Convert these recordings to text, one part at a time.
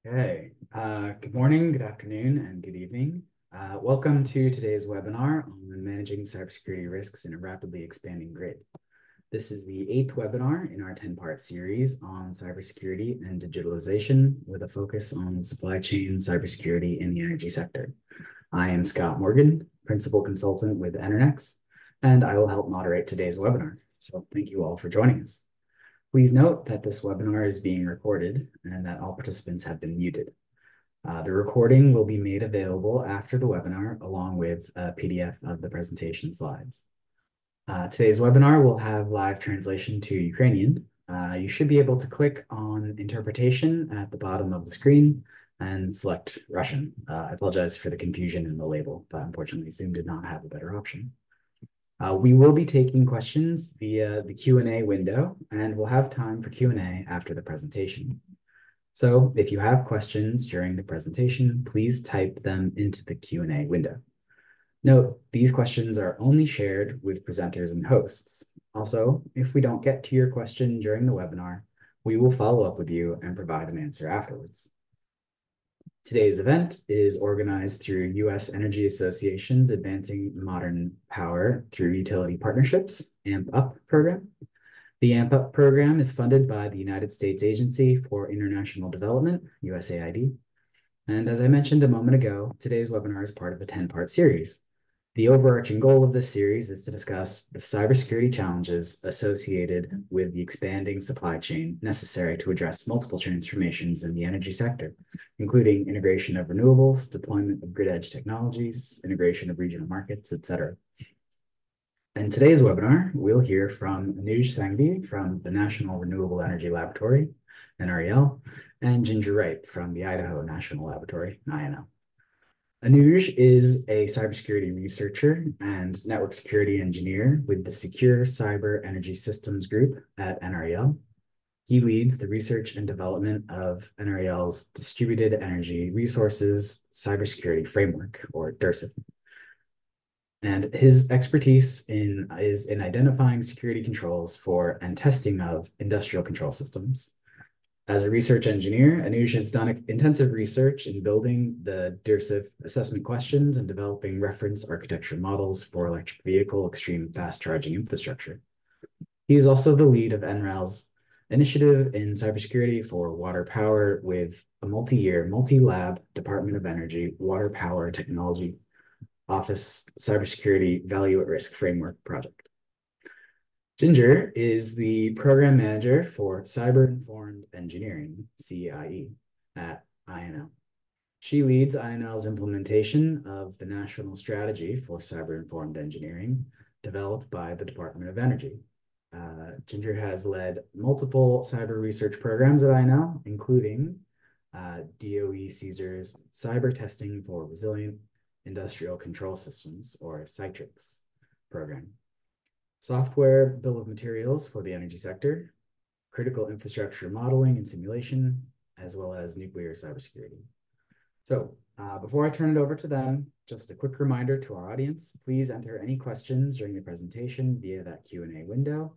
Okay. Good morning, good afternoon, and good evening. Welcome to today's webinar on managing cybersecurity risks in a rapidly expanding grid. This is the 8th webinar in our 10-part series on cybersecurity and digitalization with a focus on supply chain cybersecurity in the energy sector. I am Scott Morgan, Principal Consultant with Enernex, and I will help moderate today's webinar. So thank you all for joining us. Please note that this webinar is being recorded and that all participants have been muted. The recording will be made available after the webinar along with a PDF of the presentation slides. Today's webinar will have live translation to Ukrainian. You should be able to click on interpretation at the bottom of the screen and select Russian. I apologize for the confusion in the label, but unfortunately Zoom did not have a better option. We will be taking questions via the Q&A window, and we'll have time for Q&A after the presentation. So if you have questions during the presentation, please type them into the Q&A window. Note, these questions are only shared with presenters and hosts. Also, if we don't get to your question during the webinar, we will follow up with you and provide an answer afterwards. Today's event is organized through U.S. Energy Association's Advancing Modern Power Through Utility Partnerships, AMP UP program. The AMP UP program is funded by the United States Agency for International Development, USAID. And as I mentioned a moment ago, today's webinar is part of a 10-part series. The overarching goal of this series is to discuss the cybersecurity challenges associated with the expanding supply chain necessary to address multiple transformations in the energy sector, including integration of renewables, deployment of grid edge technologies, integration of regional markets, etc. In today's webinar, we'll hear from Anuj Sanghvi from the National Renewable Energy Laboratory, NREL, and Ginger Wright from the Idaho National Laboratory, INL. Anuj is a cybersecurity researcher and network security engineer with the Secure Cyber Energy Systems Group at NREL. He leads the research and development of NREL's Distributed Energy Resources Cybersecurity Framework, or DERSIF. And his expertise is in identifying security controls for and testing of industrial control systems. As a research engineer, Anuj has done intensive research in building the DERSIF assessment questions and developing reference architecture models for electric vehicle extreme fast charging infrastructure. He is also the lead of NREL's initiative in cybersecurity for water power with a multi-year, multi-lab Department of Energy Water Power Technology Office Cybersecurity Value at Risk Framework project. Ginger is the program manager for Cyber-Informed Engineering, CIE, at INL. She leads INL's implementation of the National Strategy for Cyber-Informed Engineering, developed by the Department of Energy. Ginger has led multiple cyber research programs at INL, including DOE CSER's Cyber Testing for Resilient Industrial Control Systems, or CITRIX program. Software bill of materials for the energy sector, critical infrastructure modeling and simulation, as well as nuclear cybersecurity. So before I turn it over to them, just a quick reminder to our audience, please enter any questions during the presentation via that Q&A window.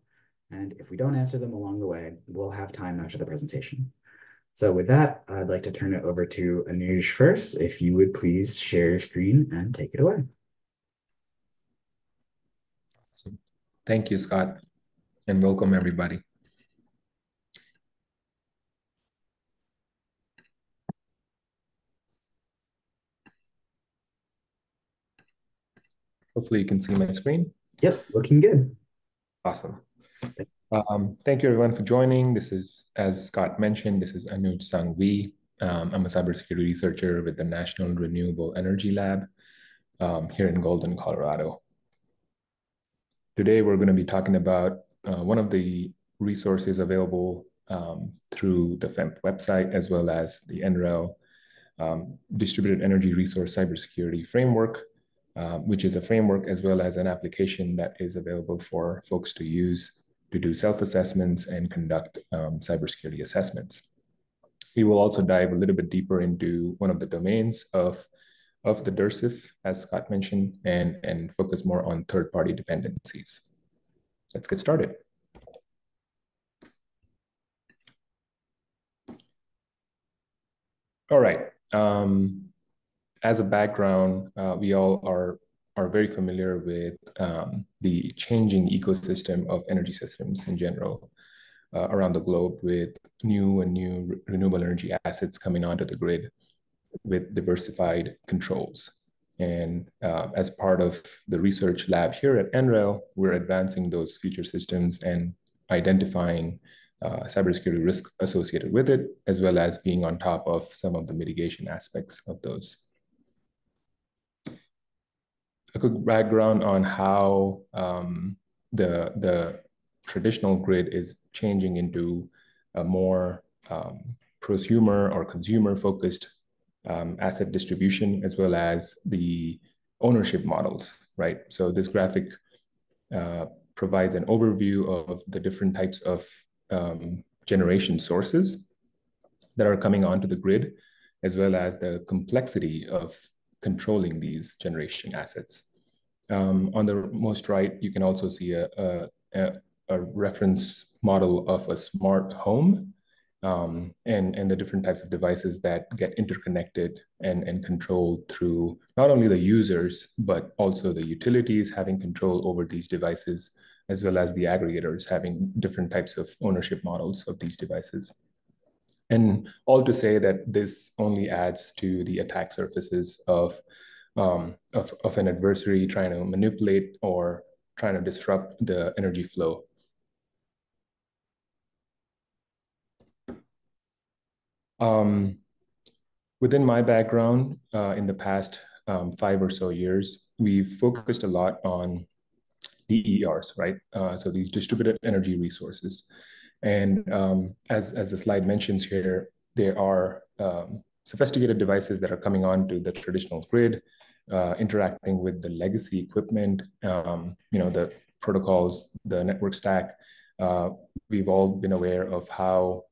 And if we don't answer them along the way, we'll have time after the presentation. So with that, I'd like to turn it over to Anuj first. If you would please share your screen and take it away. Awesome. Thank you, Scott, and welcome everybody. Hopefully you can see my screen. Yep, looking good. Awesome. Thank you everyone for joining. This is, as Scott mentioned, this is Anuj Sanghvi. I'm a cybersecurity researcher with the National Renewable Energy Lab here in Golden, Colorado. Today, we're going to be talking about one of the resources available through the FEMP website, as well as the NREL Distributed Energy Resource Cybersecurity Framework, which is a framework as well as an application that is available for folks to use to do self-assessments and conduct cybersecurity assessments. We will also dive a little bit deeper into one of the domains of the DERSIF, as Scott mentioned, and focus more on third-party dependencies. Let's get started. All right. As a background, we all are very familiar with the changing ecosystem of energy systems in general around the globe, with new and new renewable energy assets coming onto the grid with diversified controls. And as part of the research lab here at NREL, we're advancing those future systems and identifying cybersecurity risk associated with it, as well as being on top of some of the mitigation aspects of those. A quick background on how the traditional grid is changing into a more prosumer or consumer focused asset distribution, as well as the ownership models, right? So this graphic provides an overview of the different types of generation sources that are coming onto the grid, as well as the complexity of controlling these generation assets. On the most right, you can also see a reference model of a smart home, and the different types of devices that get interconnected and controlled through not only the users, but also the utilities having control over these devices, as well as the aggregators having different types of ownership models of these devices. And all to say that this only adds to the attack surfaces of an adversary trying to manipulate or trying to disrupt the energy flow. Within my background, in the past 5 or so years, we've focused a lot on DERs, right? So these distributed energy resources. And as the slide mentions here, there are sophisticated devices that are coming onto the traditional grid, interacting with the legacy equipment, the protocols, the network stack. We've all been aware of how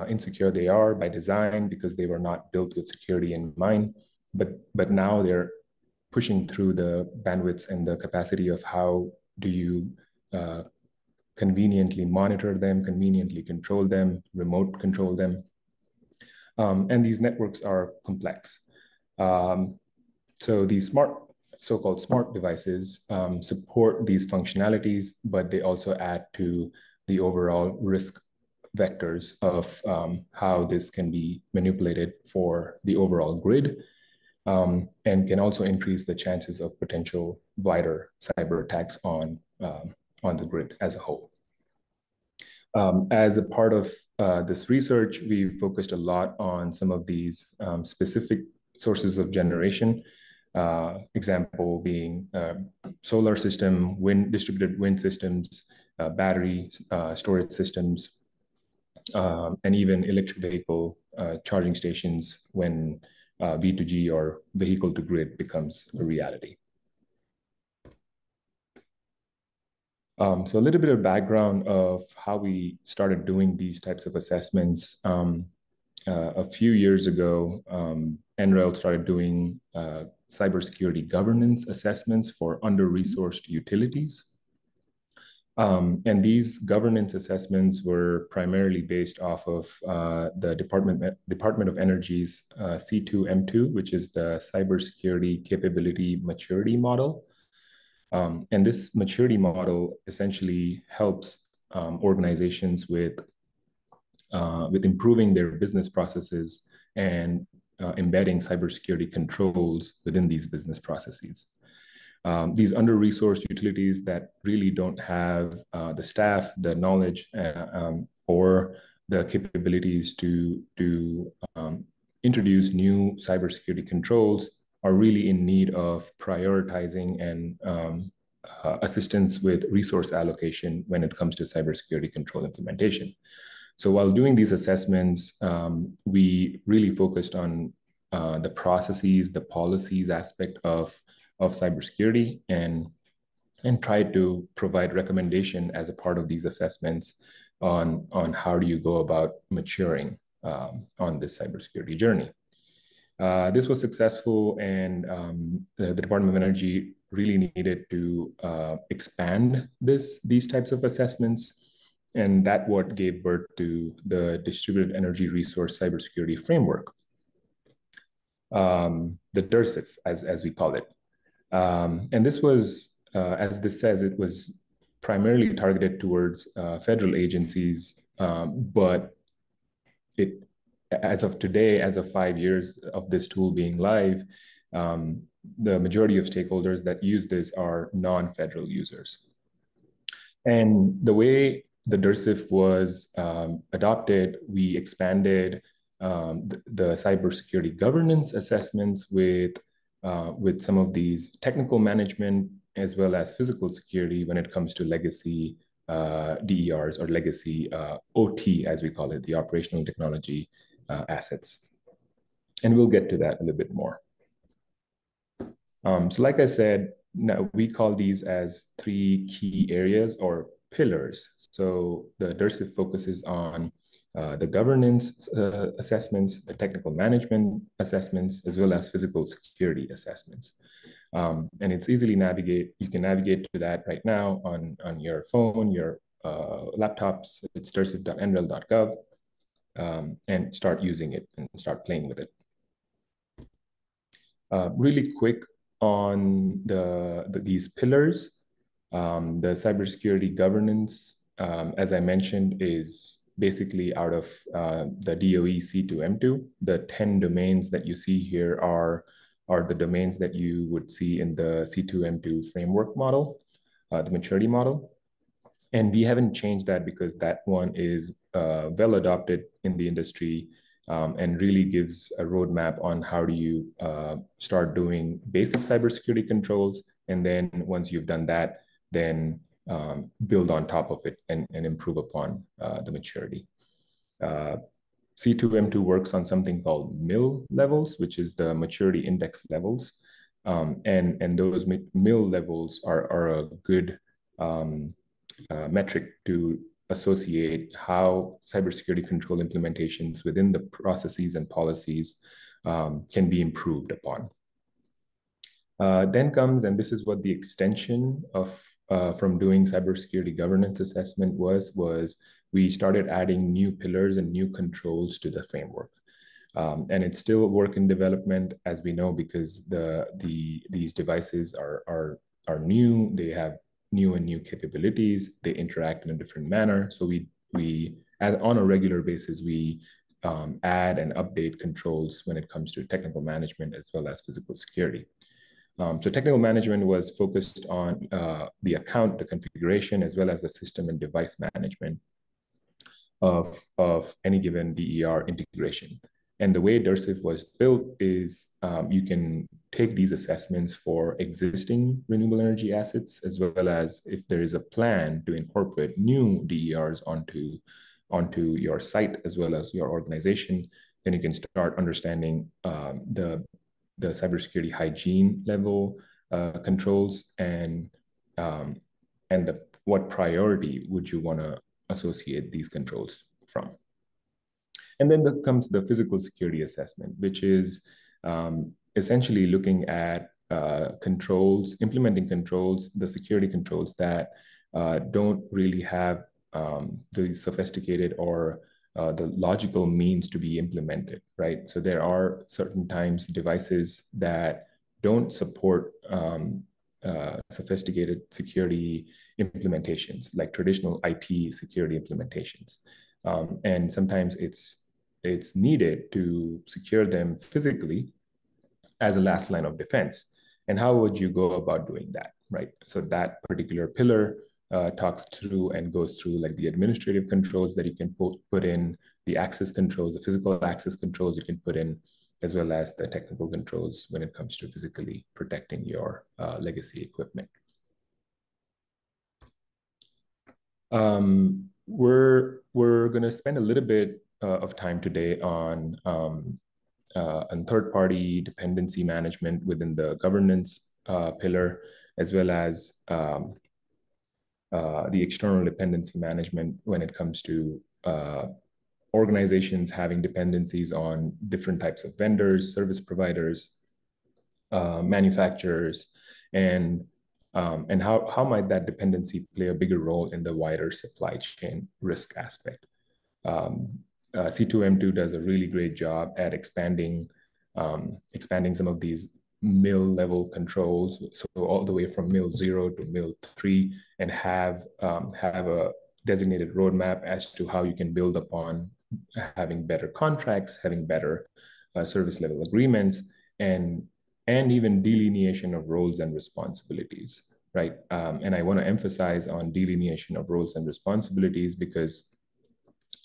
insecure they are by design because they were not built with security in mind. But now they're pushing through the bandwidths and the capacity of how do you conveniently monitor them, conveniently control them, remote control them. And these networks are complex. So these so-called smart devices support these functionalities, but they also add to the overall risk vectors of how this can be manipulated for the overall grid, and can also increase the chances of potential wider cyber attacks on the grid as a whole. As a part of this research, we focused a lot on some of these specific sources of generation. Example being solar system, distributed wind systems, battery storage systems, and even electric vehicle charging stations when V2G or vehicle to grid becomes a reality. So a little bit of background of how we started doing these types of assessments. A few years ago, NREL started doing cybersecurity governance assessments for under-resourced utilities. And these governance assessments were primarily based off of the Department of Energy's C2M2, which is the Cybersecurity Capability Maturity Model. And this maturity model essentially helps organizations with improving their business processes and embedding cybersecurity controls within these business processes. These under-resourced utilities that really don't have the staff, the knowledge, or the capabilities to introduce new cybersecurity controls are really in need of prioritizing and assistance with resource allocation when it comes to cybersecurity control implementation. So while doing these assessments, we really focused on the processes, the policies aspect of cybersecurity, and tried to provide recommendation as a part of these assessments on how do you go about maturing on this cybersecurity journey. This was successful, and the Department of Energy really needed to expand these types of assessments, and that what gave birth to the Distributed Energy Resource Cybersecurity Framework. the DERSIF, as we call it. And this was, as this says, it was primarily targeted towards federal agencies, but it, as of today, as of 5 years of this tool being live, the majority of stakeholders that use this are non-federal users. And the way the DERSIF was adopted, we expanded the cybersecurity governance assessments with some of these technical management as well as physical security when it comes to legacy DERs or legacy OT, as we call it, the operational technology assets. And we'll get to that a little bit more. So like I said, now we call these as 3 key areas or pillars. So the DERSIF focuses on the governance assessments, the technical management assessments, as well as physical security assessments. And it's easily navigate. You can navigate to that right now on your phone, your laptops. It's dersif.nrel.gov, and start using it and start playing with it. Really quick on these pillars, the cybersecurity governance, as I mentioned, is basically out of the DOE C2M2. The 10 domains that you see here are the domains that you would see in the C2M2 framework model, the maturity model. And we haven't changed that because that one is well adopted in the industry, and really gives a roadmap on how do you start doing basic cybersecurity controls. And then once you've done that, then build on top of it and improve upon the maturity. C2M2 works on something called MIL levels, which is the maturity index levels. And those MIL levels are a good metric to associate how cybersecurity control implementations within the processes and policies can be improved upon. Then comes, and this is what the extension of from doing cybersecurity governance assessment was we started adding new pillars and new controls to the framework. And it's still a work in development, as we know, because these devices are new. They have new capabilities. They interact in a different manner. So on a regular basis, we add and update controls when it comes to technical management as well as physical security. So technical management was focused on the account, the configuration, as well as the system and device management of any given DER integration. And the way DERSIF was built is you can take these assessments for existing renewable energy assets, as well as if there is a plan to incorporate new DERs onto your site as well as your organization, then you can start understanding the cybersecurity hygiene level controls and what priority would you want to associate these controls from. And then comes the physical security assessment, which is essentially looking at controls, implementing controls, the security controls that don't really have the sophisticated or the logical means to be implemented, right? So there are certain times devices that don't support sophisticated security implementations, like traditional IT security implementations. And sometimes it's needed to secure them physically as a last line of defense. And how would you go about doing that, right? So that particular pillar talks through and goes through like the administrative controls that you can put in, the access controls, the physical access controls you can put in, as well as the technical controls when it comes to physically protecting your legacy equipment. We're going to spend a little bit of time today on third-party dependency management within the governance pillar, as well as the external dependency management when it comes to organizations having dependencies on different types of vendors, service providers, manufacturers, and how might that dependency play a bigger role in the wider supply chain risk aspect. C2M2 does a really great job at expanding expanding some of these mill level controls, so all the way from mill 0 to mill 3, and have a designated roadmap as to how you can build upon having better contracts, having better service level agreements, and even delineation of roles and responsibilities, right? And I want to emphasize on delineation of roles and responsibilities because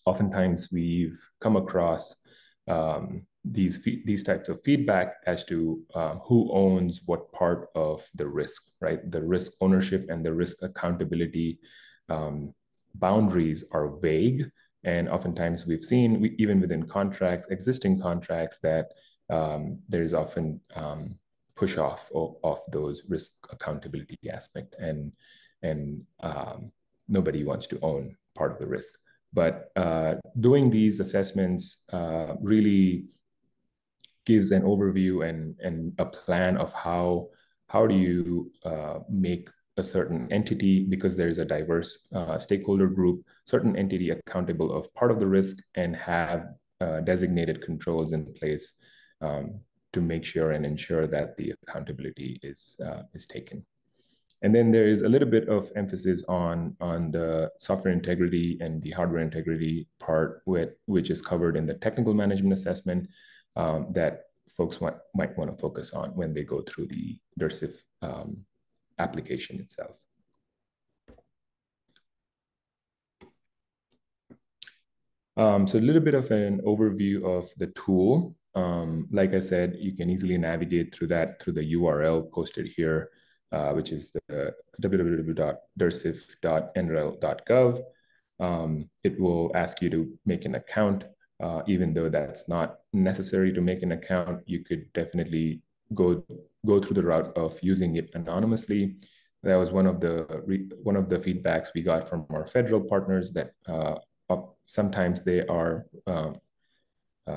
oftentimes we've come across these types of feedback as to who owns what part of the risk, right? The risk ownership and the risk accountability boundaries are vague. And oftentimes we've seen, even within contracts, existing contracts, that there's often push off of those risk accountability aspect, and nobody wants to own part of the risk. But doing these assessments really gives an overview and a plan of how do you make a certain entity, because there is a diverse stakeholder group, certain entity accountable of part of the risk, and have designated controls in place to make sure and ensure that the accountability is taken. And then there is a little bit of emphasis on the software integrity and the hardware integrity part, which is covered in the technical management assessment that folks might want to focus on when they go through the DERSIF application itself. So a little bit of an overview of the tool. Like I said, you can easily navigate through that through the URL posted here, which is the www.dersif.nrel.gov. It will ask you to make an account. Even though that's not necessary to make an account, you could definitely go through the route of using it anonymously. That was one of the feedbacks we got from our federal partners, that sometimes they are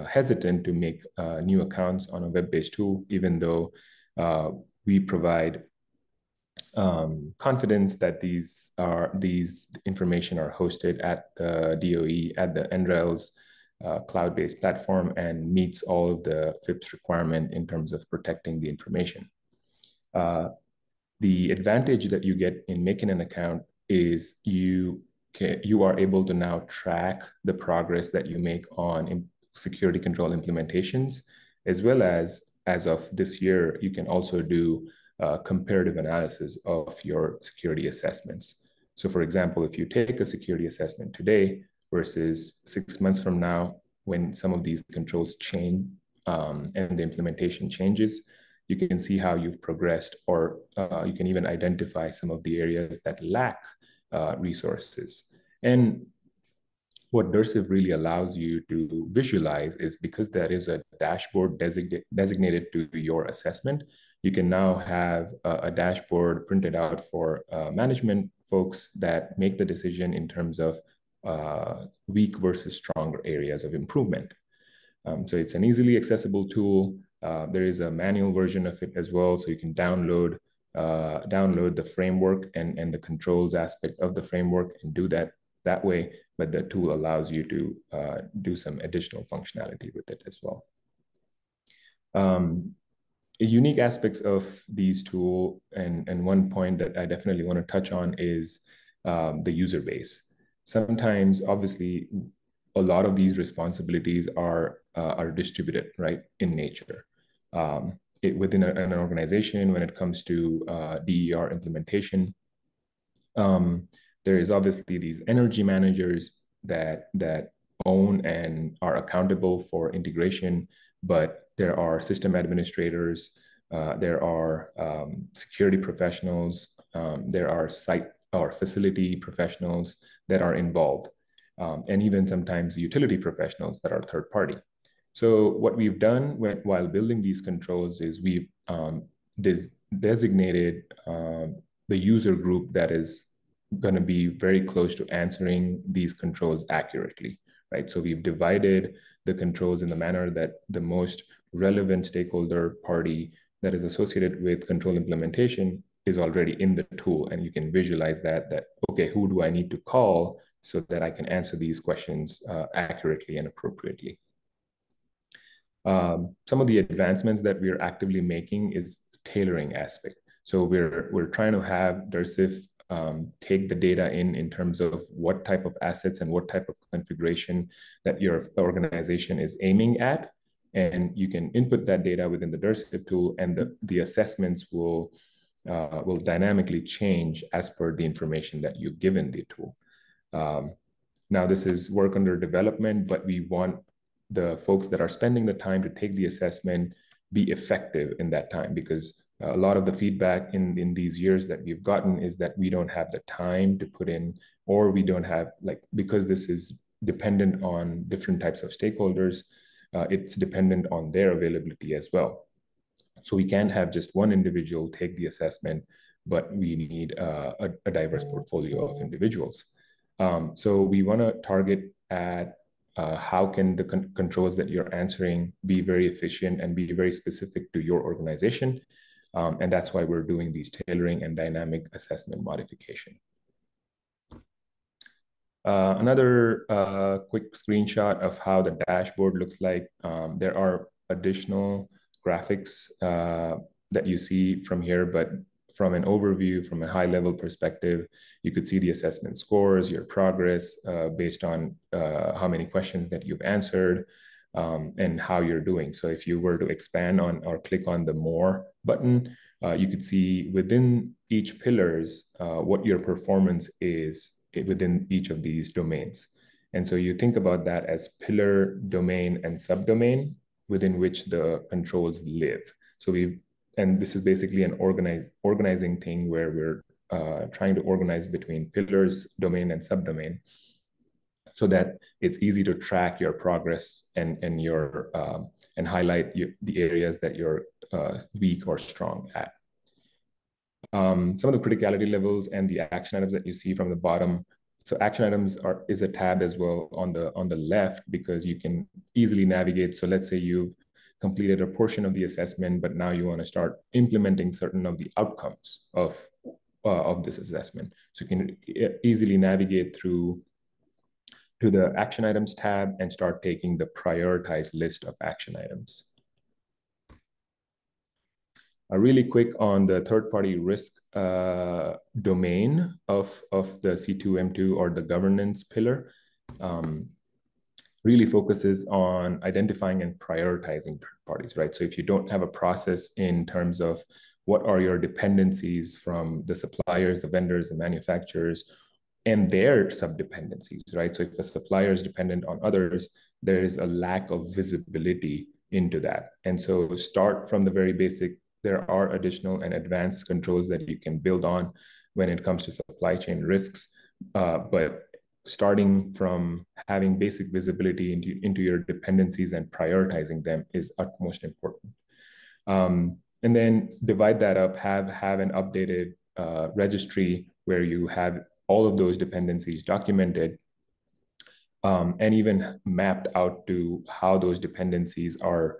hesitant to make new accounts on a web-based tool, even though we provide confidence that these information are hosted at the DOE, at the NREL's cloud-based platform, and meets all of the FIPS requirement in terms of protecting the information. The advantage that you get in making an account is you are able to now track the progress that you make on security control implementations, as well as of this year, you can also do comparative analysis of your security assessments. So for example, if you take a security assessment today versus 6 months from now, when some of these controls change and the implementation changes, you can see how you've progressed, or you can even identify some of the areas that lack resources. And what DERSIF really allows you to visualize is, because there is a dashboard designated to your assessment, you can now have a dashboard printed out for management folks that make the decision in terms of weak versus stronger areas of improvement. So it's an easily accessible tool. There is a manual version of it as well, so you can download the framework and the controls aspect of the framework and do that way. But the tool allows you to do some additional functionality with it as well. Unique aspects of these tools, and one point that I definitely want to touch on is the user base. Sometimes, obviously, a lot of these responsibilities are distributed, right, in nature. Within an organization, when it comes to DER implementation, there is obviously these energy managers that own and are accountable for integration, but there are system administrators, there are security professionals, there are site or facility professionals that are involved, and even sometimes utility professionals that are third party. So what we've done while building these controls is we've designated the user group that is going to be very close to answering these controls accurately, right? So we've divided the controls in the manner that the most relevant stakeholder party that is associated with control implementation is already in the tool, and you can visualize that okay, who do I need to call so that I can answer these questions accurately and appropriately. Some of the advancements that we're actively making is tailoring aspect. So we're trying to have DERSIF take the data in terms of what type of assets and what type of configuration that your organization is aiming at. And you can input that data within the DERSIF tool, and the assessments will dynamically change as per the information that you've given the tool. Now, this is work under development, but we want the folks that are spending the time to take the assessment be effective in that time, because a lot of the feedback in these years that we've gotten is that we don't have the time to put in, or we don't have, like, because this is dependent on different types of stakeholders, it's dependent on their availability as well. So we can't have just one individual take the assessment, but we need a diverse portfolio of individuals. So we want to target at how can the controls that you're answering be very efficient and be very specific to your organization. And that's why we're doing these tailoring and dynamic assessment modification. Another quick screenshot of how the dashboard looks like. There are additional graphics that you see from here, but from an overview, from a high level perspective, you could see the assessment scores, your progress based on how many questions that you've answered and how you're doing. So if you were to expand on or click on the more button, you could see within each pillars what your performance is within each of these domains. And so you think about that as pillar, domain, and subdomain within which the controls live. So and this is basically an organizing thing where we're trying to organize between pillars, domain, and subdomain, so that it's easy to track your progress and highlight the areas that you're weak or strong at. Some of the criticality levels and the action items that you see from the bottom. So action items is a tab as well on the left, because you can easily navigate. So let's say you've completed a portion of the assessment, but now you want to start implementing certain of the outcomes of this assessment. So you can easily navigate through to the action items tab and start taking the prioritized list of action items. Really quick on the third-party risk domain of the C2M2 or the governance pillar. Really focuses on identifying and prioritizing third parties, right? So if you don't have a process in terms of what are your dependencies from the suppliers, the vendors, the manufacturers, and their sub-dependencies, right? So if a supplier is dependent on others, there is a lack of visibility into that. And so start from the very basic. There are additional and advanced controls that you can build on when it comes to supply chain risks, but starting from having basic visibility into your dependencies and prioritizing them is utmost important. And then divide that up, have an updated registry where you have all of those dependencies documented, and even mapped out to how those dependencies are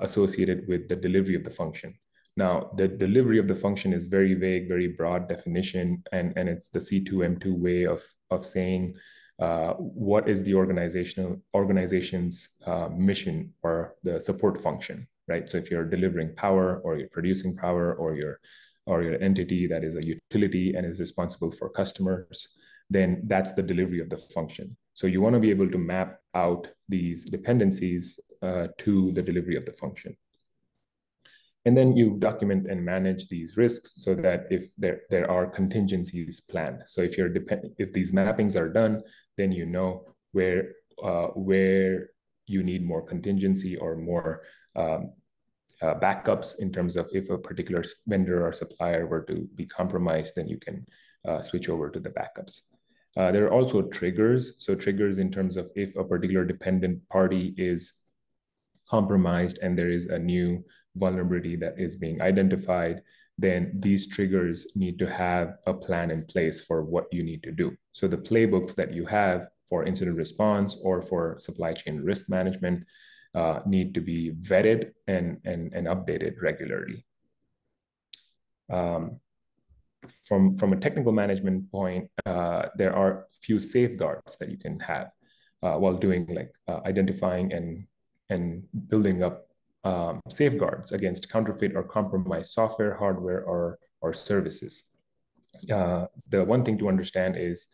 associated with the delivery of the function. Now, the delivery of the function is very vague, very broad definition, and it's the C2M2 way of saying what is the organization's mission or the support function, right? So if you're delivering power, or you're producing power, or your entity that is a utility and is responsible for customers, then that's the delivery of the function. So you want to be able to map out these dependencies to the delivery of the function. And then you document and manage these risks so that if there are contingencies planned. So if these mappings are done, then you know where you need more contingency or more backups in terms of if a particular vendor or supplier were to be compromised, then you can switch over to the backups. There are also triggers. So triggers in terms of if a particular dependent party is compromised and there is a new vulnerability that is being identified, then these triggers need to have a plan in place for what you need to do. So the playbooks that you have for incident response or for supply chain risk management need to be vetted and updated regularly. From a technical management point, there are a few safeguards that you can have while doing like identifying and and building up safeguards against counterfeit or compromised software, hardware, or services. The one thing to understand is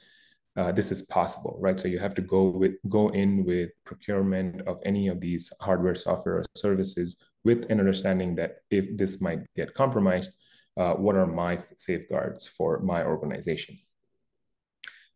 this is possible, right? So you have to go in with procurement of any of these hardware, software, or services with an understanding that if this might get compromised, what are my safeguards for my organization?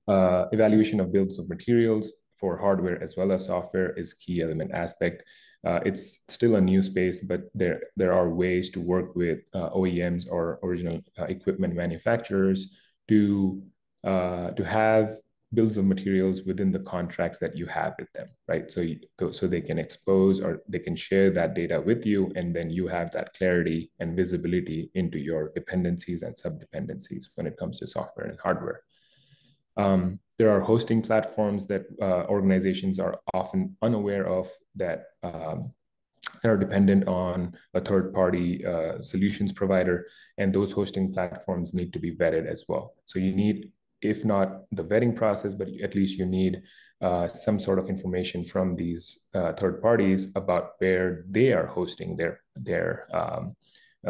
Evaluation of bills of materials for hardware as well as software is key element aspect. It's still a new space, but there are ways to work with OEMs or original equipment manufacturers to have bills of materials within the contracts that you have with them, right? So they can expose or they can share that data with you, and then you have that clarity and visibility into your dependencies and sub-dependencies when it comes to software and hardware. There are hosting platforms that organizations are often unaware of that are dependent on a third-party solutions provider, and those hosting platforms need to be vetted as well. So you need, if not the vetting process, but at least you need some sort of information from these third parties about where they are hosting their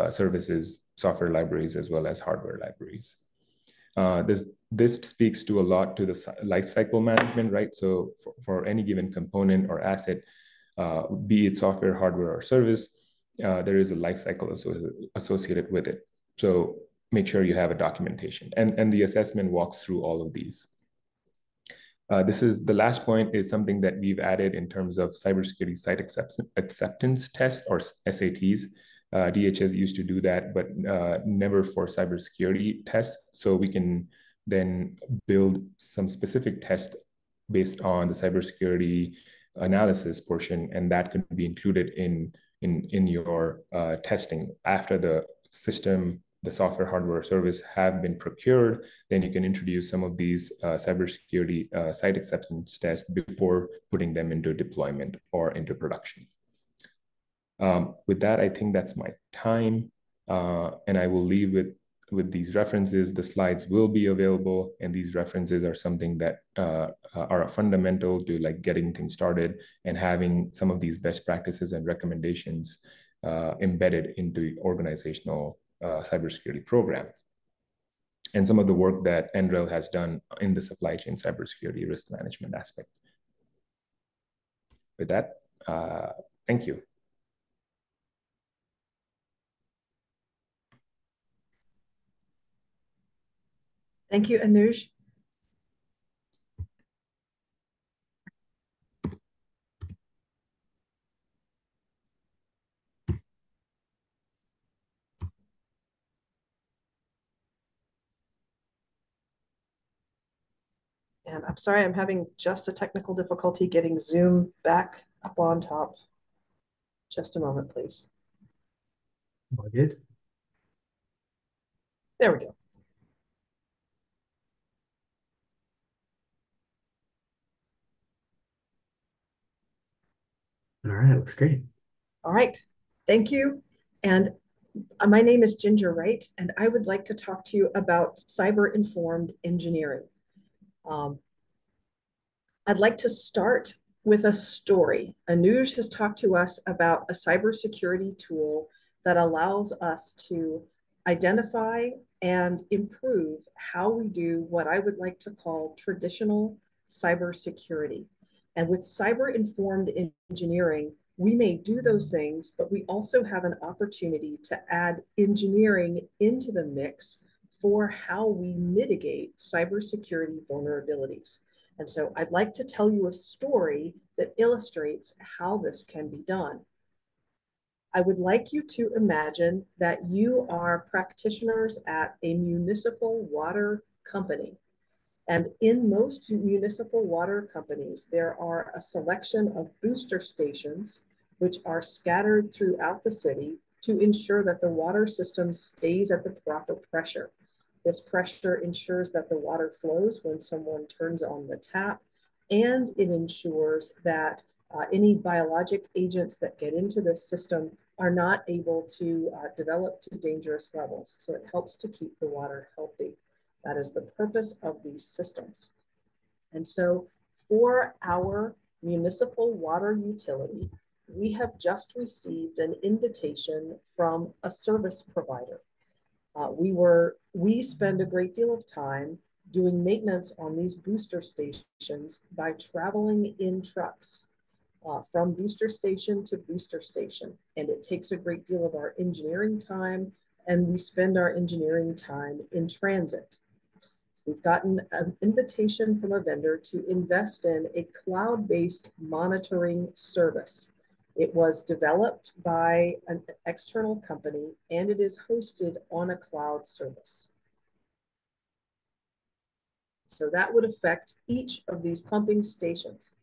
services, software libraries, as well as hardware libraries. This speaks to a lot to the lifecycle management, right? So for any given component or asset, be it software, hardware, or service, there is a lifecycle associated with it. So make sure you have a documentation, and the assessment walks through all of these. This is the last point is something that we've added in terms of cybersecurity site acceptance test or SATs. DHS used to do that, but never for cybersecurity tests. So we can then build some specific tests based on the cybersecurity analysis portion, and that could be included in your testing after the system, the software, hardware, service have been procured. Then you can introduce some of these cybersecurity site acceptance tests before putting them into deployment or into production. With that, I think that's my time, and I will leave with these references. The slides will be available, and these references are something that are fundamental to like getting things started and having some of these best practices and recommendations embedded into organizational cybersecurity program. And some of the work that NREL has done in the supply chain cybersecurity risk management aspect. With that, thank you. Thank you, Anuj. And I'm sorry, I'm having just a technical difficulty getting Zoom back up on top. Just a moment, please. All good. There we go. All right, looks great. All right, thank you. And my name is Ginger Wright, and I would like to talk to you about cyber-informed engineering. I'd like to start with a story. Anuj has talked to us about a cybersecurity tool that allows us to identify and improve how we do what I would like to call traditional cybersecurity. And with cyber-informed engineering, we may do those things, but we also have an opportunity to add engineering into the mix for how we mitigate cybersecurity vulnerabilities. And so I'd like to tell you a story that illustrates how this can be done. I would like you to imagine that you are practitioners at a municipal water company. And in most municipal water companies, there are a selection of booster stations which are scattered throughout the city to ensure that the water system stays at the proper pressure. This pressure ensures that the water flows when someone turns on the tap, and it ensures that any biologic agents that get into this system are not able to develop to dangerous levels. So it helps to keep the water healthy. That is the purpose of these systems. And so for our municipal water utility, we have just received an invitation from a service provider. We spend a great deal of time doing maintenance on these booster stations by traveling in trucks from booster station to booster station. And it takes a great deal of our engineering time, and we spend our engineering time in transit. So we've gotten an invitation from a vendor to invest in a cloud-based monitoring service. It was developed by an external company, and it is hosted on a cloud service. So that would affect each of these pumping stations.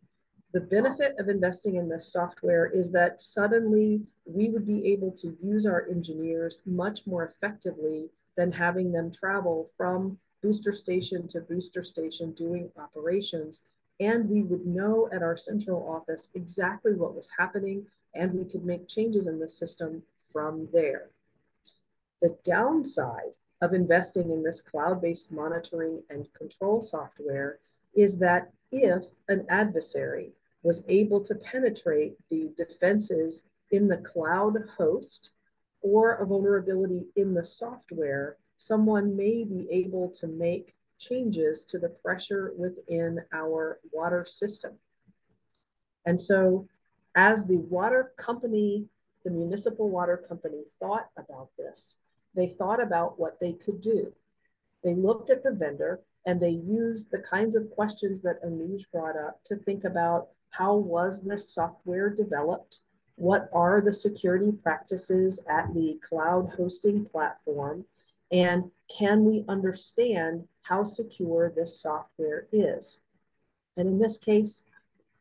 The benefit of investing in this software is that suddenly we would be able to use our engineers much more effectively than having them travel from booster station to booster station doing operations. And we would know at our central office exactly what was happening, and we could make changes in the system from there. The downside of investing in this cloud-based monitoring and control software is that if an adversary was able to penetrate the defenses in the cloud host or a vulnerability in the software, someone may be able to make changes to the pressure within our water system. And so as the water company, the municipal water company thought about this, they thought about what they could do. They looked at the vendor and they used the kinds of questions that Anuj brought up to think about how was this software developed? What are the security practices at the cloud hosting platform? And can we understand how secure this software is? And in this case,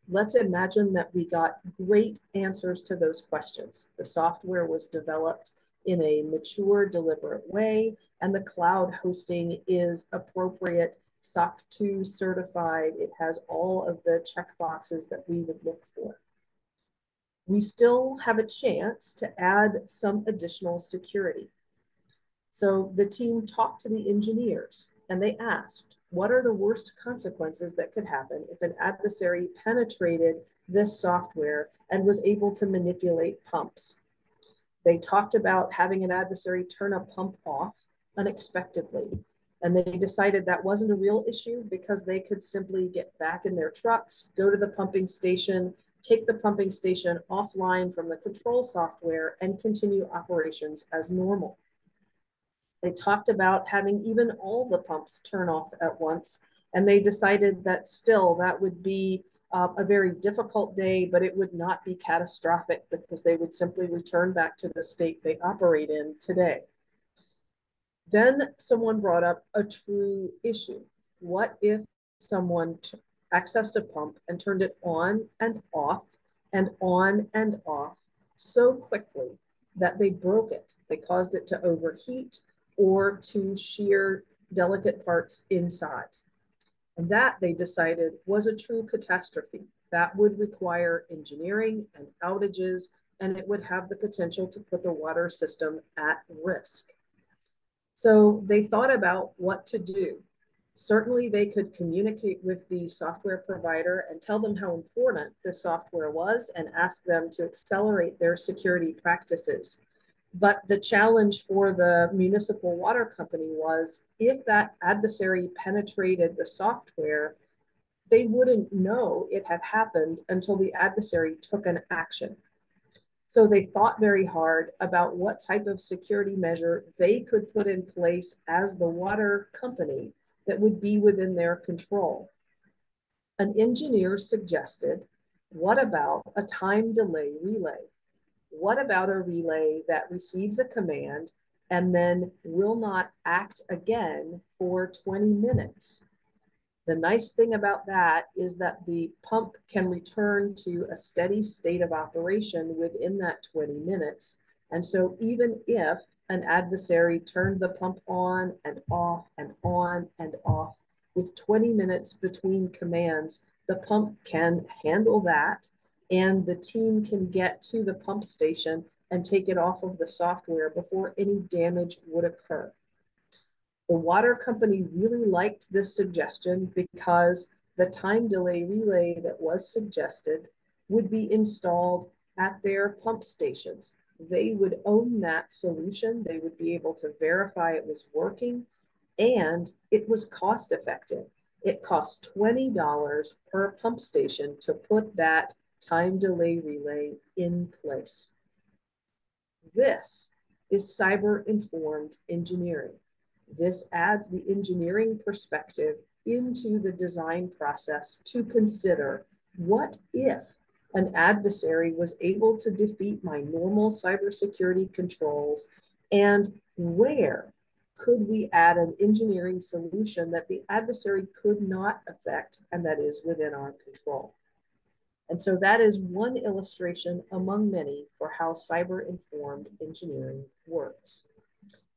let's imagine that we got great answers to those questions. The software was developed in a mature, deliberate way, and the cloud hosting is appropriate, SOC 2 certified. It has all of the checkboxes that we would look for. We still have a chance to add some additional security. So the team talked to the engineers and they asked, what are the worst consequences that could happen if an adversary penetrated this software and was able to manipulate pumps? They talked about having an adversary turn a pump off unexpectedly. And they decided that wasn't a real issue because they could simply get back in their trucks, go to the pumping station, take the pumping station offline from the control software, and continue operations as normal. They talked about having even all the pumps turn off at once, and they decided that still that would be a very difficult day, but it would not be catastrophic because they would simply return back to the state they operate in today. Then someone brought up a true issue. What if someone accessed a pump and turned it on and off and on and off so quickly that they broke it? They caused it to overheat or to shear delicate parts inside. And that, they decided, was a true catastrophe. That would require engineering and outages, and it would have the potential to put the water system at risk. So they thought about what to do. Certainly they could communicate with the software provider and tell them how important this software was and ask them to accelerate their security practices. But the challenge for the municipal water company was if that adversary penetrated the software, they wouldn't know it had happened until the adversary took an action. So they thought very hard about what type of security measure they could put in place as the water company that would be within their control. An engineer suggested, what about a time delay relay? What about a relay that receives a command and then will not act again for 20 minutes? The nice thing about that is that the pump can return to a steady state of operation within that 20 minutes. And so even if an adversary turned the pump on and off and on and off with 20 minutes between commands, the pump can handle that, and the team can get to the pump station and take it off of the software before any damage would occur. The water company really liked this suggestion because the time delay relay that was suggested would be installed at their pump stations. They would own that solution. They would be able to verify it was working, and it was cost effective. It cost $20 per pump station to put that time delay relay in place. This is cyber-informed engineering. This adds the engineering perspective into the design process to consider, what if an adversary was able to defeat my normal cybersecurity controls, and where could we add an engineering solution that the adversary could not affect and that is within our control? And so that is one illustration among many for how cyber-informed engineering works.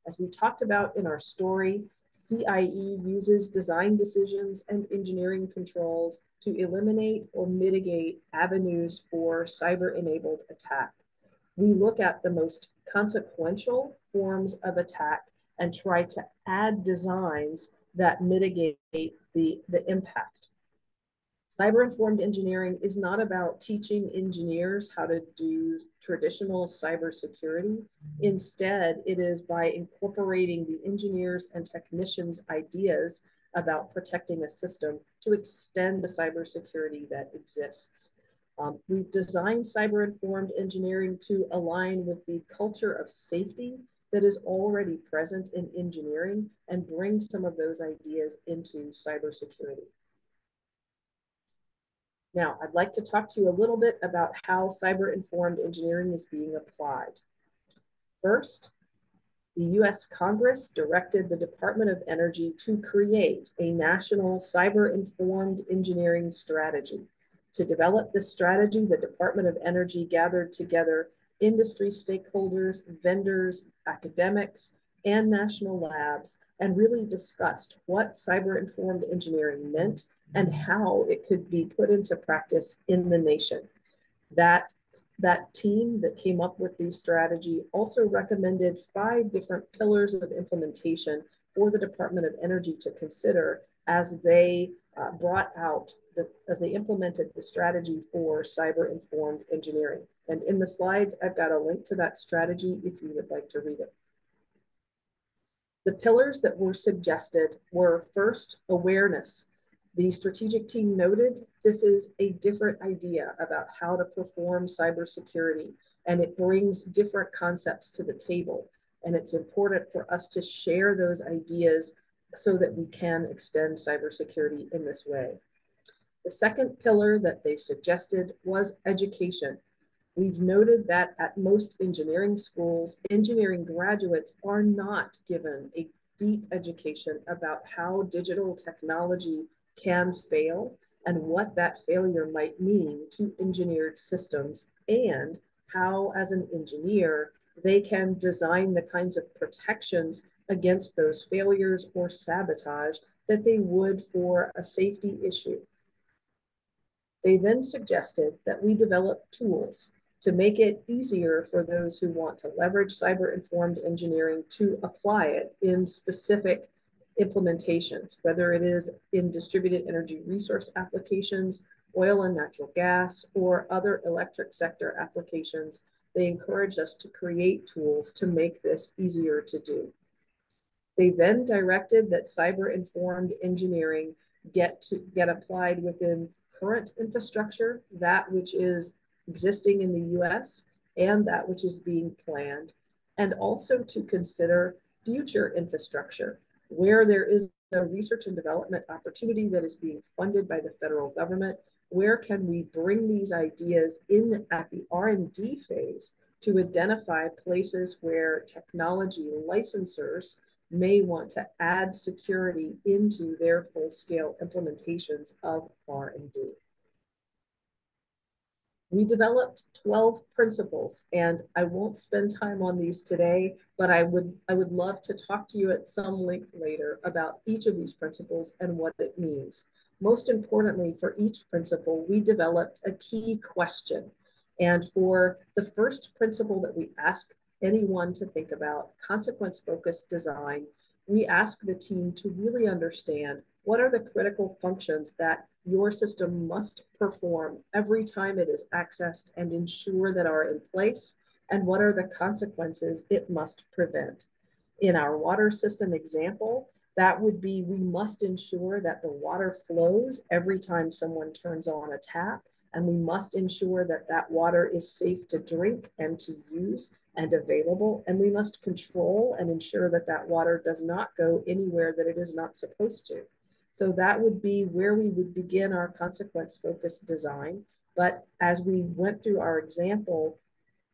As we talked about in our story, CIE uses design decisions and engineering controls to eliminate or mitigate avenues for cyber-enabled attack. We look at the most consequential forms of attack and try to add designs that mitigate the impact. Cyber-informed engineering is not about teaching engineers how to do traditional cybersecurity. Instead, it is by incorporating the engineers and technicians' ideas about protecting a system to extend the cybersecurity that exists. We've designed cyber-informed engineering to align with the culture of safety that is already present in engineering and bring some of those ideas into cybersecurity. Now, I'd like to talk to you a little bit about how cyber-informed engineering is being applied. First, the US Congress directed the Department of Energy to create a national cyber-informed engineering strategy. To develop this strategy, the Department of Energy gathered together industry stakeholders, vendors, academics, and national labs, and really discussed what cyber-informed engineering meant and how it could be put into practice in the nation. That team that came up with the strategy also recommended 5 different pillars of implementation for the Department of Energy to consider as they as they implemented the strategy for cyber-informed engineering. And in the slides, I've got a link to that strategy if you would like to read it. The pillars that were suggested were, first, awareness. The strategic team noted this is a different idea about how to perform cybersecurity, and it brings different concepts to the table. And it's important for us to share those ideas so that we can extend cybersecurity in this way. The second pillar that they suggested was education. We've noted that at most engineering schools, engineering graduates are not given a deep education about how digital technology can fail and what that failure might mean to engineered systems, and how, as an engineer, they can design the kinds of protections against those failures or sabotage that they would for a safety issue. They then suggested that we develop tools to make it easier for those who want to leverage cyber-informed engineering to apply it in specific implementations, whether it is in distributed energy resource applications, oil and natural gas, or other electric sector applications. They encouraged us to create tools to make this easier to do. They then directed that cyber-informed engineering get applied within current infrastructure, that which is existing in the US and that which is being planned, and also to consider future infrastructure, where there is a research and development opportunity that is being funded by the federal government. Where can we bring these ideas in at the R&D phase to identify places where technology licensors may want to add security into their full-scale implementations of R&D. We developed 12 principles, and I won't spend time on these today, but I would love to talk to you at some length later about each of these principles and what it means. Most importantly, for each principle, we developed a key question. And for the first principle that we ask anyone to think about, consequence-focused design, we ask the team to really understand what are the critical functions that your system must perform every time it is accessed and ensure that are in place, and what are the consequences it must prevent. In our water system example, that would be we must ensure that the water flows every time someone turns on a tap, and we must ensure that that water is safe to drink and to use and available, and we must control and ensure that that water does not go anywhere that it is not supposed to. So that would be where we would begin our consequence-focused design. But as we went through our example,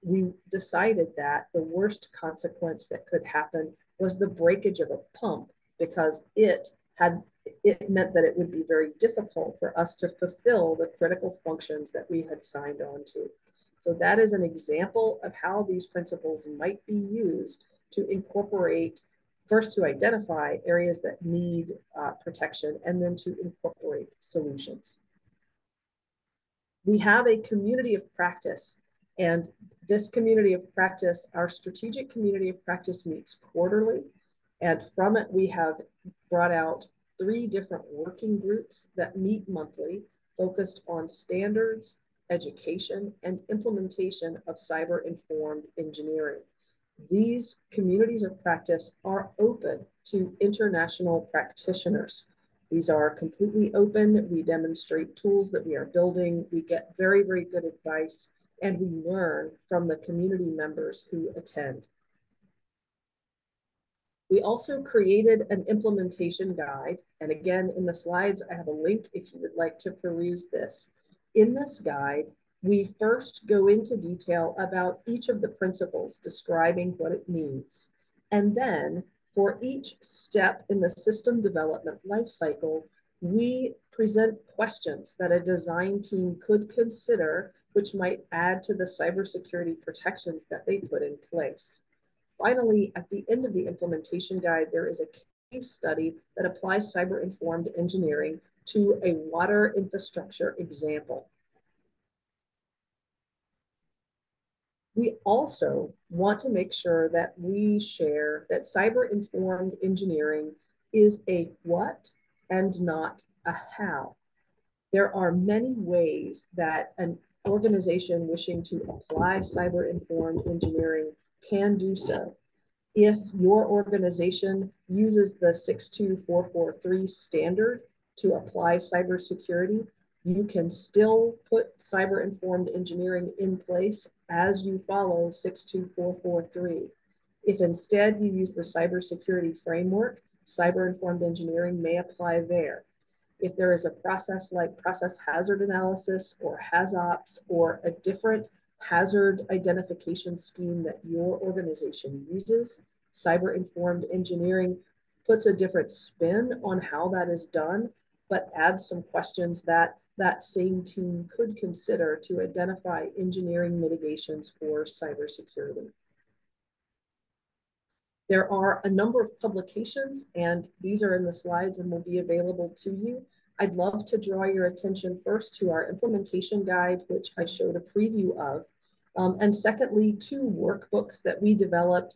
we decided that the worst consequence that could happen was the breakage of a pump, because it meant that it would be very difficult for us to fulfill the critical functions that we had signed on to. So that is an example of how these principles might be used to incorporate, first to identify areas that need protection, and then to incorporate solutions. We have a community of practice, and this community of practice, our strategic community of practice, meets quarterly. And from it, we have brought out 3 different working groups that meet monthly, focused on standards, education, and implementation of cyber-informed engineering. These communities of practice are open to international practitioners. These are completely open. We demonstrate tools that we are building. We get very, very good advice, and we learn from the community members who attend. We also created an implementation guide. And again, in the slides, I have a link if you would like to peruse this. In this guide, we first go into detail about each of the principles, describing what it means. And then for each step in the system development lifecycle, we present questions that a design team could consider, which might add to the cybersecurity protections that they put in place. Finally, at the end of the implementation guide, there is a case study that applies cyber-informed engineering to a water infrastructure example. We also want to make sure that we share that cyber-informed engineering is a what and not a how. There are many ways that an organization wishing to apply cyber-informed engineering can do so. If your organization uses the 62443 standard to apply cybersecurity, you can still put cyber-informed engineering in place as you follow 62443. If instead you use the cybersecurity framework, cyber-informed engineering may apply there. If there is a process like process hazard analysis or HazOps or a different hazard identification scheme that your organization uses, cyber-informed engineering puts a different spin on how that is done, but adds some questions that that same team could consider to identify engineering mitigations for cybersecurity. There are a number of publications, and these are in the slides and will be available to you. I'd love to draw your attention first to our implementation guide, which I showed a preview of, and secondly, 2 workbooks that we developed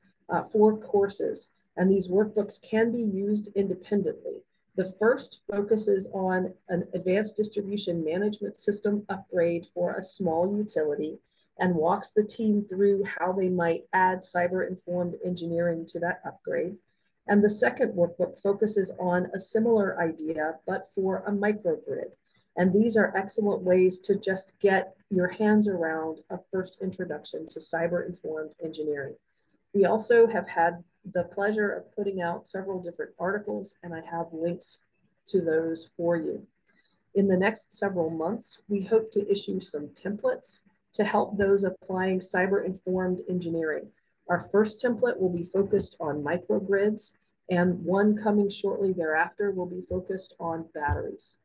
for courses. And these workbooks can be used independently. The first focuses on an advanced distribution management system upgrade for a small utility and walks the team through how they might add cyber-informed engineering to that upgrade. And the second workbook focuses on a similar idea, but for a microgrid. And these are excellent ways to just get your hands around a first introduction to cyber-informed engineering. We also have had the pleasure of putting out several different articles, and I have links to those for you. In the next several months, we hope to issue some templates to help those applying cyber-informed engineering. Our first template will be focused on microgrids, and one coming shortly thereafter will be focused on batteries.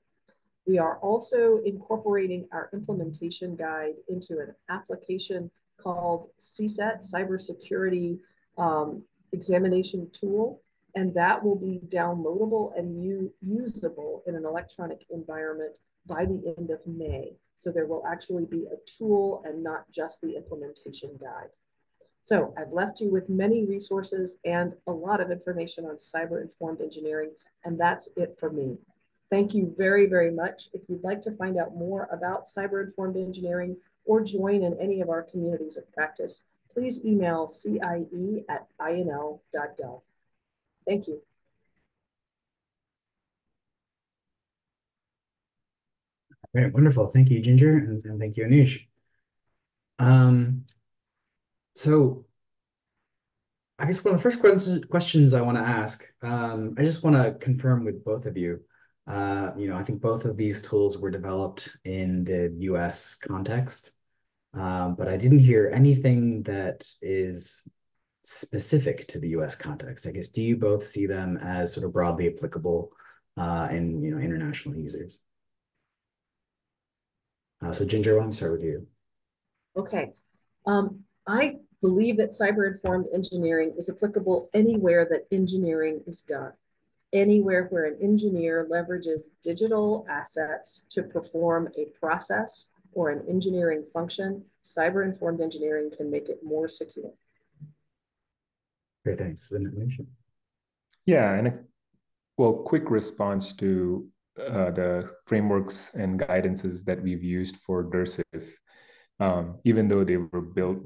We are also incorporating our implementation guide into an application called CSET, Cybersecurity Examination Tool, and that will be downloadable and usable in an electronic environment by the end of May. So there will actually be a tool and not just the implementation guide. So I've left you with many resources and a lot of information on cyber-informed engineering, and that's it for me. Thank you very, very much. If you'd like to find out more about cyber-informed engineering or join in any of our communities of practice, please email cie@inl.gov. Thank you. All right, wonderful. Thank you, Ginger, and thank you, Anush. So I guess one of the first questions I want to ask, I just want to confirm with both of you. I think both of these tools were developed in the US context, but I didn't hear anything that is specific to the US context. I guess, do you both see them as sort of broadly applicable in international users? So Ginger, why don't we start with you? Okay. I believe that cyber-informed engineering is applicable anywhere that engineering is done. Anywhere where an engineer leverages digital assets to perform a process or an engineering function, cyber-informed engineering can make it more secure. Great, thanks. Yeah, and quick response to the frameworks and guidances that we've used for DERSIF. Even though they were built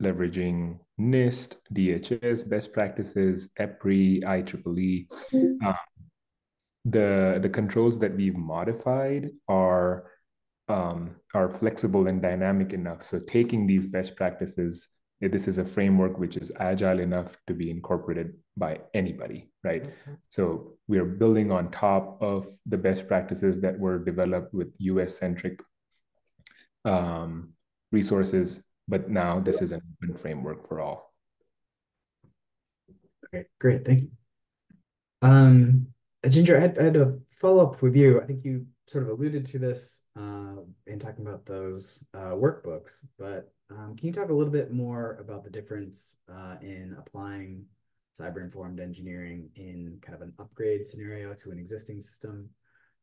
leveraging NIST, DHS, best practices, EPRI, IEEE, the controls that we've modified are flexible and dynamic enough. So taking these best practices, this is a framework which is agile enough to be incorporated by anybody, right? So we are building on top of the best practices that were developed with US-centric resources, but now this is an open framework for all. Okay, great, thank you. Ginger, I had a follow-up with you. I think you sort of alluded to this in talking about those workbooks, but can you talk a little bit more about the difference in applying cyber-informed engineering in kind of an upgrade scenario to an existing system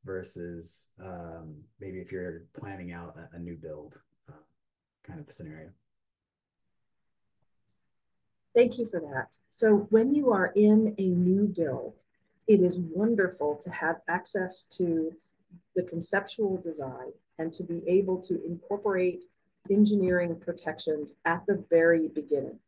versus maybe if you're planning out a new build kind of scenario? Thank you for that. So when you are in a new build, it is wonderful to have access to the conceptual design and to be able to incorporate engineering protections at the very beginning.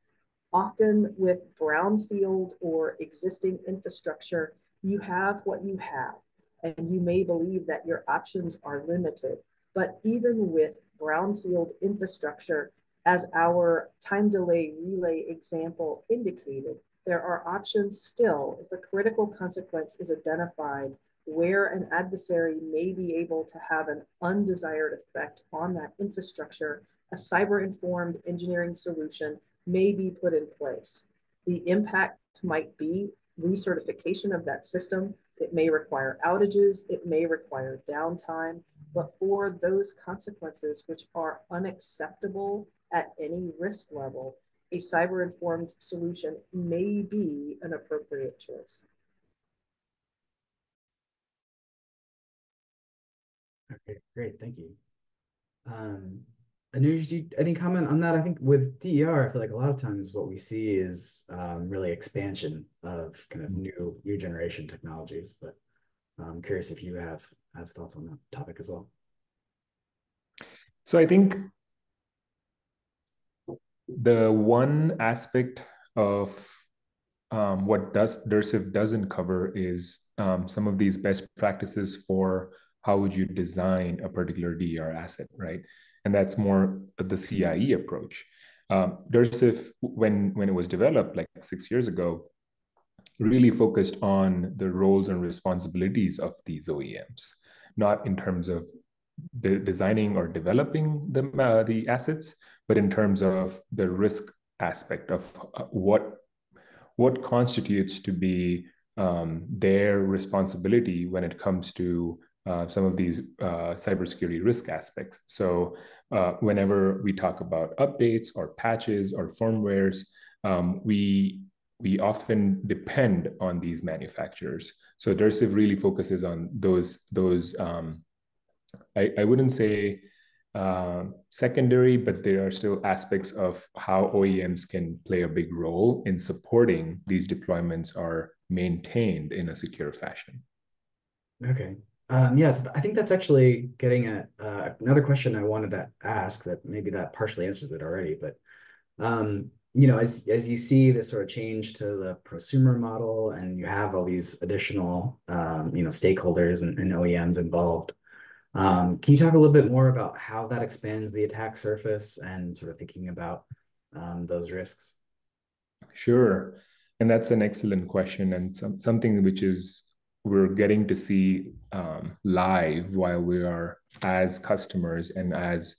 Often with brownfield or existing infrastructure, you have what you have, and you may believe that your options are limited. But even with brownfield infrastructure, as our time delay relay example indicated, there are options still if a critical consequence is identified where an adversary may be able to have an undesired effect on that infrastructure. A cyber-informed engineering solution may be put in place. The impact might be recertification of that system. It may require outages, it may require downtime, but for those consequences which are unacceptable at any risk level, a cyber-informed solution may be an appropriate choice. Okay, great, thank you. Anuj, do you, any comment on that? I think with DER, I feel like a lot of times what we see is really expansion of kind of new generation technologies, but I'm curious if you have thoughts on that topic as well. So I think the one aspect of what DERSIF doesn't cover is some of these best practices for how would you design a particular DER asset, right? And that's more the CIE approach. DERSIF, when it was developed like 6 years ago, really focused on the roles and responsibilities of these OEMs, not in terms of designing or developing the assets, but in terms of the risk aspect of what constitutes to be their responsibility when it comes to some of these cybersecurity risk aspects. So whenever we talk about updates or patches or firmwares, we often depend on these manufacturers. So DERSIF really focuses on those I wouldn't say secondary, but there are still aspects of how OEMs can play a big role in supporting these deployments are maintained in a secure fashion. Okay, Yes, I think that's actually getting at another question I wanted to ask that maybe that partially answers it already. But as you see this sort of change to the prosumer model, and you have all these additional stakeholders and OEMs involved, can you talk a little bit more about how that expands the attack surface and sort of thinking about those risks? Sure. And that's an excellent question, and something which is we're getting to see live while we are, as customers and as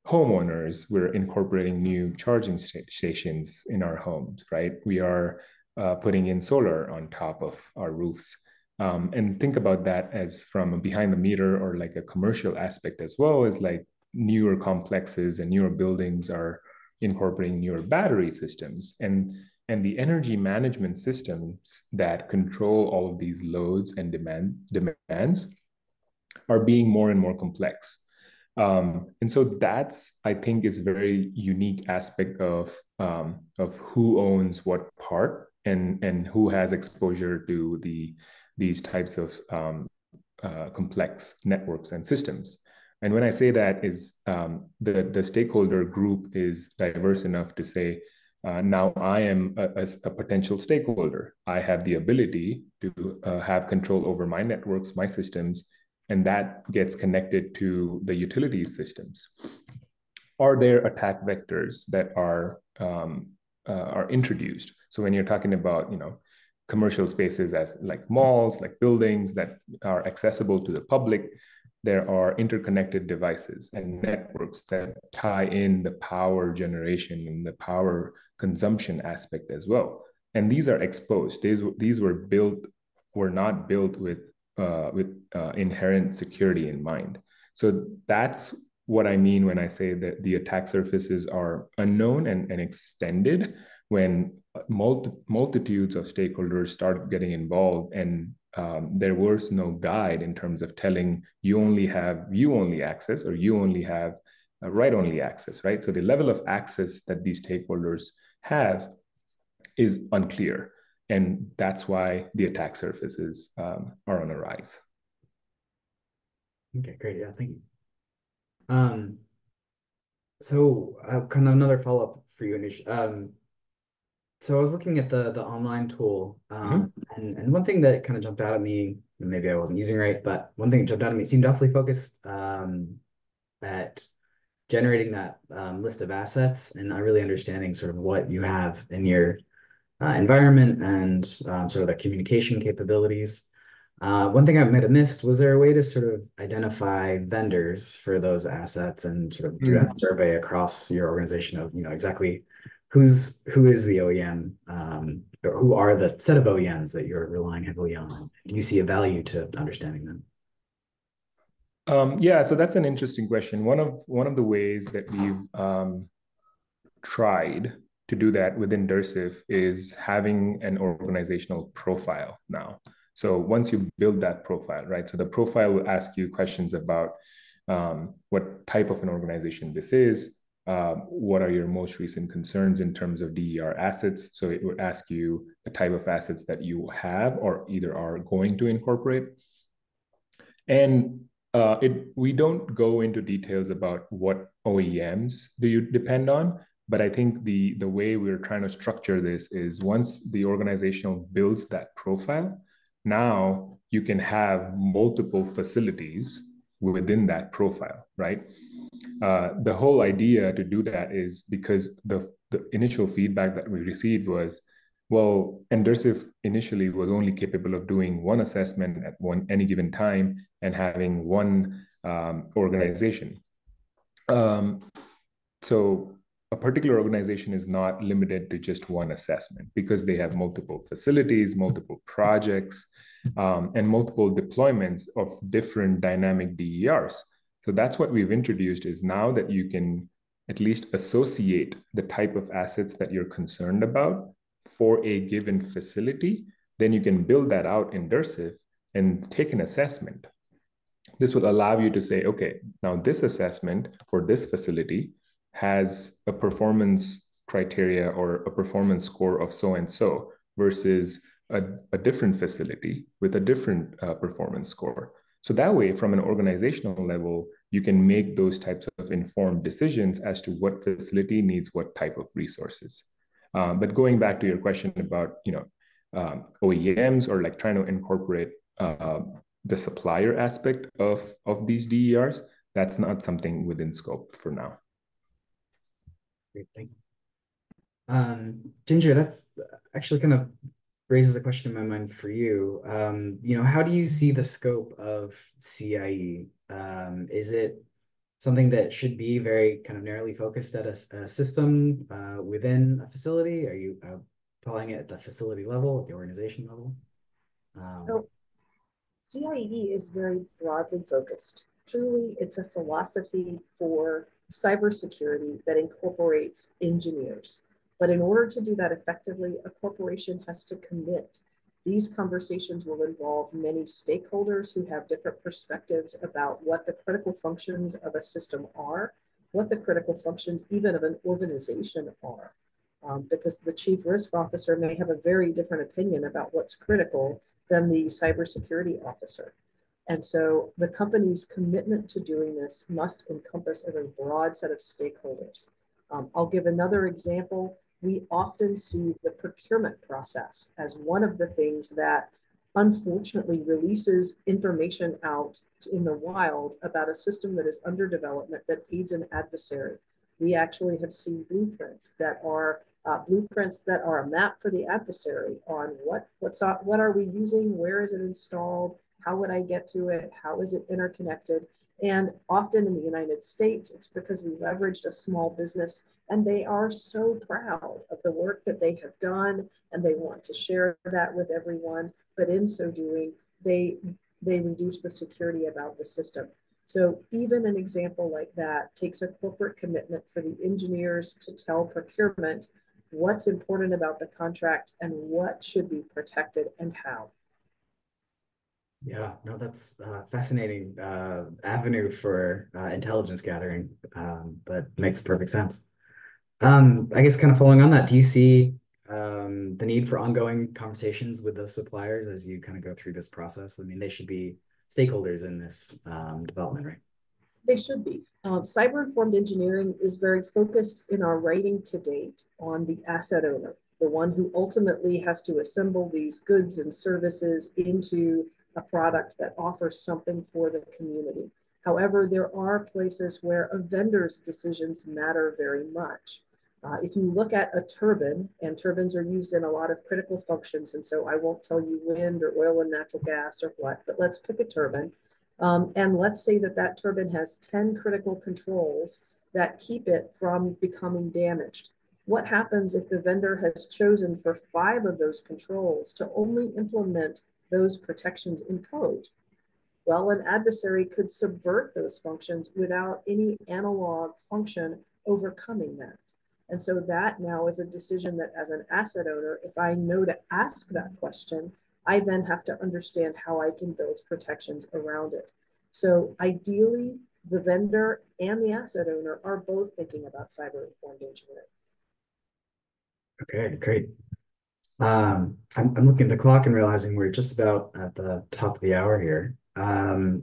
homeowners, we're incorporating new charging stations in our homes, right? We are putting in solar on top of our roofs. And think about that as from a behind the meter or like a commercial aspect as well, as like newer complexes and newer buildings are incorporating newer battery systems. And the energy management systems that control all of these loads and demands are being more and more complex. And so that's, I think, is a very unique aspect of who owns what part and who has exposure to these types of complex networks and systems. And when I say that is the stakeholder group is diverse enough to say, now I am a potential stakeholder. I have the ability to have control over my networks, my systems, and that gets connected to the utilities systems. Are there attack vectors that are introduced? So when you're talking about, commercial spaces as like malls, like buildings that are accessible to the public, there are interconnected devices and networks that tie in the power generation and the power consumption aspect as well. And these are exposed. These were not built with inherent security in mind. So that's what I mean when I say that the attack surfaces are unknown and extended when multitudes of stakeholders start getting involved, and there was no guide in terms of telling you only have view-only access or you only have write-only access, right? So the level of access that these stakeholders have is unclear. And that's why the attack surfaces are on the rise. Okay, great. Yeah, thank you. So kind of another follow-up for you, Anish. So I was looking at the online tool, and one thing that kind of jumped out at me, maybe I wasn't using right, but one thing that jumped out at me, it seemed awfully focused at generating that list of assets and not really understanding sort of what you have in your environment and sort of the communication capabilities. One thing I might have missed, was there a way to sort of identify vendors for those assets and sort of do that survey across your organization of, exactly who is the OEM, or who are the set of OEMs that you're relying heavily on? Do you see a value to understanding them? Yeah, so that's an interesting question. One of the ways that we've tried to do that within Dursif is having an organizational profile now. So once you build that profile, right? So the profile will ask you questions about what type of an organization this is, what are your most recent concerns in terms of DER assets. So it would ask you the type of assets that you have or either are going to incorporate. And we don't go into details about what OEMs do you depend on, but I think the way we're trying to structure this is once the organization builds that profile, now you can have multiple facilities within that profile, right? The whole idea to do that is because the initial feedback that we received was, well, Endursif initially was only capable of doing one assessment at any given time and having one organization. So a particular organization is not limited to just one assessment because they have multiple facilities, multiple projects, and multiple deployments of different dynamic DERs. So that's what we've introduced is now that you can at least associate the type of assets that you're concerned about for a given facility, then you can build that out in Dursif and take an assessment. This will allow you to say, okay, now this assessment for this facility has a performance criteria or a performance score of so and so versus a different facility with a different performance score. So that way, from an organizational level, you can make those types of informed decisions as to what facility needs what type of resources. But going back to your question about, OEMs or like trying to incorporate the supplier aspect of these DERs, that's not something within scope for now. Great, thank you. Ginger, that's actually kind of raises a question in my mind for you. How do you see the scope of CIE? Is it something that should be very kind of narrowly focused at a system within a facility? Are you applying it at the facility level, at the organization level? So CIE is very broadly focused. Truly, it's a philosophy for cybersecurity that incorporates engineers. But in order to do that effectively, a corporation has to commit. These conversations will involve many stakeholders who have different perspectives about what the critical functions of a system are, what the critical functions even of an organization are. Because the chief risk officer may have a very different opinion about what's critical than the cybersecurity officer. And so the company's commitment to doing this must encompass a very broad set of stakeholders. I'll give another example. We often see the procurement process as one of the things that unfortunately releases information out in the wild about a system that is under development that aids an adversary. We actually have seen blueprints that are a map for the adversary on what are we using, where is it installed, how would I get to it, how is it interconnected. And often in the United States, it's because we leveraged a small business and they are so proud of the work that they have done and they want to share that with everyone. But in so doing, they reduce the security about the system. So even an example like that takes a corporate commitment for the engineers to tell procurement what's important about the contract and what should be protected and how. Yeah, no, that's a fascinating avenue for intelligence gathering, but makes perfect sense. I guess kind of following on that, do you see the need for ongoing conversations with those suppliers as you kind of go through this process? I mean, they should be stakeholders in this development, right? They should be. Cyber-informed engineering is very focused in our writing to date on the asset owner, the one who ultimately has to assemble these goods and services into a product that offers something for the community. However, there are places where a vendor's decisions matter very much. If you look at a turbine, and turbines are used in a lot of critical functions, and so I won't tell you wind or oil and natural gas or what, but let's pick a turbine. And let's say that that turbine has 10 critical controls that keep it from becoming damaged. What happens if the vendor has chosen for 5 of those controls to only implement those protections in code? Well, an adversary could subvert those functions without any analog function overcoming that. And so that now is a decision that as an asset owner, if I know to ask that question, I then have to understand how I can build protections around it. So ideally, the vendor and the asset owner are both thinking about cyber-informed engineering. Okay, great. I'm looking at the clock and realizing we're just about at the top of the hour here.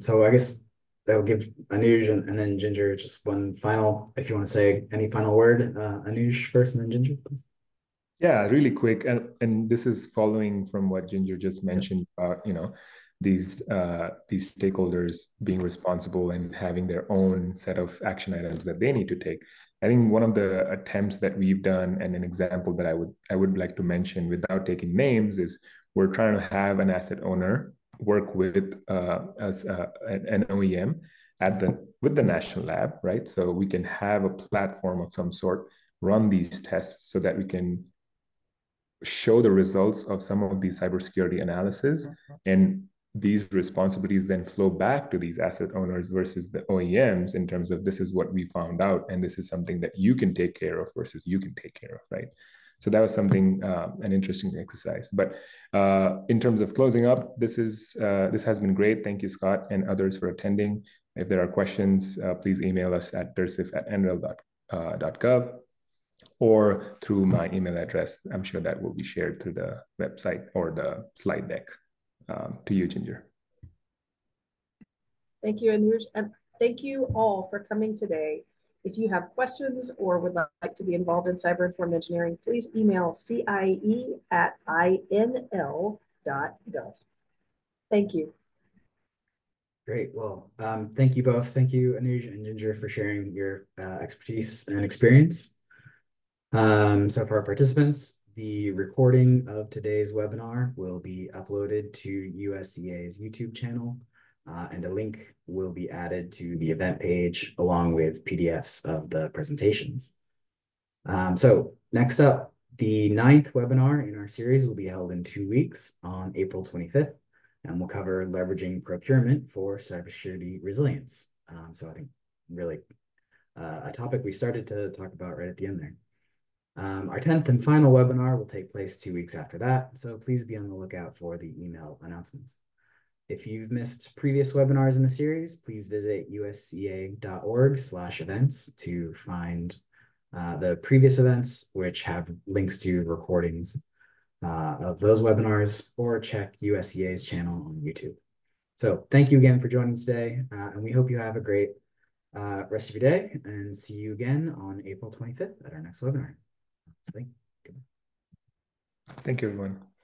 So I guess that will give Anuj and then Ginger just one final, if you want to say any final word, Anuj first and then Ginger, please. Yeah, really quick, and this is following from what Ginger just mentioned about these stakeholders being responsible and having their own set of action items that they need to take. I think one of the attempts that we've done, and an example that I would like to mention without taking names, is we're trying to have an asset owner work with an OEM with the national lab, right? So we can have a platform of some sort run these tests so that we can show the results of some of these cybersecurity analysis, and these responsibilities then flow back to these asset owners versus the OEMs in terms of this is what we found out and this is something that you can take care of versus you can take care of, right? So that was something, an interesting exercise. But in terms of closing up, this has been great. Thank you, Scott, and others for attending. If there are questions, please email us at dersif@nrel.gov. Or through my email address. I'm sure that will be shared through the website or the slide deck. To you, Ginger. Thank you, Anuj, and thank you all for coming today. If you have questions or would like to be involved in cyber-informed engineering, please email CIE@inl.gov. Thank you. Great. Well, thank you both. Thank you, Anuj and Ginger, for sharing your expertise and experience. So for our participants, the recording of today's webinar will be uploaded to USCA's YouTube channel, and a link will be added to the event page along with PDFs of the presentations. So next up, the 9th webinar in our series will be held in 2 weeks on April 25th. And we'll cover leveraging procurement for cybersecurity resilience. So I think really a topic we started to talk about right at the end there. Our 10th and final webinar will take place 2 weeks after that. So please be on the lookout for the email announcements. If you've missed previous webinars in the series, please visit usca.org/events to find the previous events, which have links to recordings of those webinars, or check USCA's channel on YouTube. So thank you again for joining today, and we hope you have a great rest of your day, and see you again on April 25th at our next webinar. So thank you, everyone.